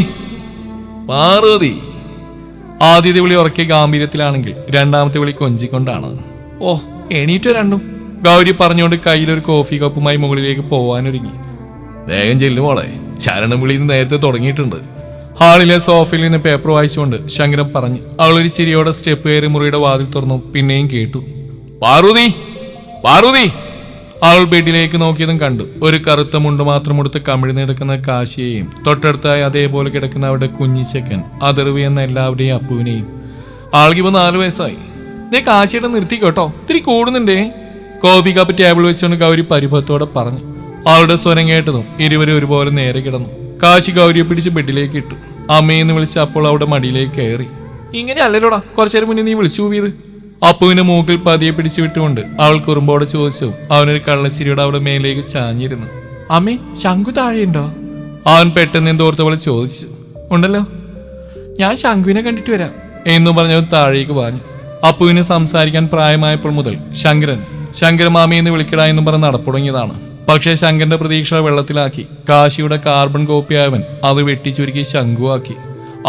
പാർവതി. ആദ്യത്തെ വിളി ഉറക്കിയ ഗാംഭീര്യത്തിലാണെങ്കിൽ രണ്ടാമത്തെ വിളി കൊഞ്ചിക്കൊണ്ടാണ്. ഓ എണീറ്റോ രണ്ടും, ഗൗരി പറഞ്ഞുകൊണ്ട് കയ്യിലൊരു കോഫി കപ്പുമായി മുകളിലേക്ക് പോവാനൊരുങ്ങി. വേഗം ചെല്ലുമോളെ, ശരണം വിളി നേരത്തെ തുടങ്ങിയിട്ടുണ്ട്. ഹാളിലെ സോഫയിൽ നിന്ന് പേപ്പർ വായിച്ചുകൊണ്ട് ശങ്കരൻ പറഞ്ഞു. അവളൊരു ചിരിയോടെ സ്റ്റെപ്പ് കയറി മുറിയുടെ വാതിൽ തുറന്നു. പിന്നെയും കേട്ടു, പാർവതി പാർവതി. അവൾ ബെഡിലേക്ക് നോക്കിയതും കണ്ടു ഒരു കറുത്ത മുണ്ട് മാത്രം ഉടുത്ത് കമിഴ്ന്ന് കിടക്കുന്ന കാശിയെയും തൊട്ടടുത്തായി അതേപോലെ കിടക്കുന്ന അവരുടെ കുഞ്ഞിച്ചക്കൻ അതിർവി എന്ന എല്ലാവരുടെയും അപ്പുവിനെയും. ആൾക്കിപ്പോ 4 വയസ്സായി. ഇതേ കാശിയുടെ നിർത്തിക്കോട്ടോ, ഇത്തിരി കൂടുന്നുണ്ടേ. കോഫി കപ്പ് ടേബിൾ വെച്ചുകൊണ്ട് ഗൗരി പരിഭവത്തോടെ പറഞ്ഞു. അവളുടെ സ്വരം കേട്ടതും ഇരുവരും ഒരുപോലെ നേരെ കിടന്നു. കാശി ഗൗരിയെ പിടിച്ച് ബെഡിലേക്ക് ഇട്ടു. അമ്മയെന്ന് വിളിച്ച് അപ്പോൾ അവിടെ മടിയിലേക്ക് കയറി. ഇങ്ങനെ അല്ലല്ലോടാ കുറച്ചേരം മുന്നേ നീ വിളിച്ചു പോയത്. അപ്പുവിന്റെ മൂക്കിൽ പതിയെ പിടിച്ചു വിട്ടുകൊണ്ട് അവൾ കുറുമ്പോടെ ചോദിച്ചു. അവനൊരു കള്ളച്ചിരിയോടെ അവിടെ മേലേക്ക് ചാഞ്ഞിരുന്നു. അമ്മേ, ശംഖു താഴെയുണ്ടോ? അവൻ പെട്ടെന്ന് എന്തോർത്തവളെ ചോദിച്ചു. ഉണ്ടല്ലോ, ഞാൻ ശംഖുവിനെ കണ്ടിട്ട് വരാം എന്നു പറഞ്ഞവൻ താഴേക്ക് പാഞ്ഞു. അപ്പുവിന് സംസാരിക്കാൻ പ്രായമായപ്പോൾ മുതൽ ശങ്കരൻ മാമി എന്ന് വിളിക്കടാ എന്നും പറഞ്ഞ് നടപ്പുടങ്ങിയതാണ്. പക്ഷേ ശങ്കരന്റെ പ്രതീക്ഷ വെള്ളത്തിലാക്കി കാശിയുടെ കാർബൺ കോപ്പിയായവൻ അത് വെട്ടിച്ചുരുക്കി ശംഖുവാക്കി.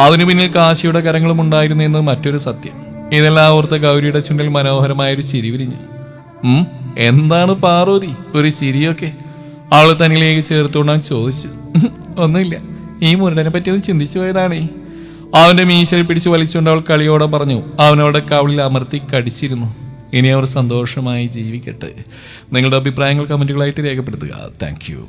അതിനു പിന്നിൽ കാശിയുടെ കരങ്ങളും ഉണ്ടായിരുന്നു എന്നത് മറ്റൊരു സത്യം. ഇതെല്ലാം ഓർത്ത് ഗൗരിയുടെ ചുണ്ടിൽ മനോഹരമായൊരു ചിരി വിരിഞ്ഞു. എന്താണ് പാർവതി ഒരു ചിരിയൊക്കെ? അവൾ തന്നിലേക്ക് ചേർത്തുകൊണ്ടാൻ ചോദിച്ചു. ഒന്നുമില്ല, ഈ മുരടനെ പറ്റിയൊന്ന് ചിന്തിച്ചു പോയതാണേ. അവന്റെ മീശയിൽ പിടിച്ച് വലിച്ചുകൊണ്ട് അവൾ കളിയോടെ പറഞ്ഞു. അവനവളുടെ കവിളിൽ അമർത്തി കടിച്ചിരുന്നു. ഇനി അവർ സന്തോഷമായി ജീവിക്കട്ടെ. നിങ്ങളുടെ അഭിപ്രായങ്ങൾ കമന്റുകളായിട്ട് രേഖപ്പെടുത്തുക. Thank you.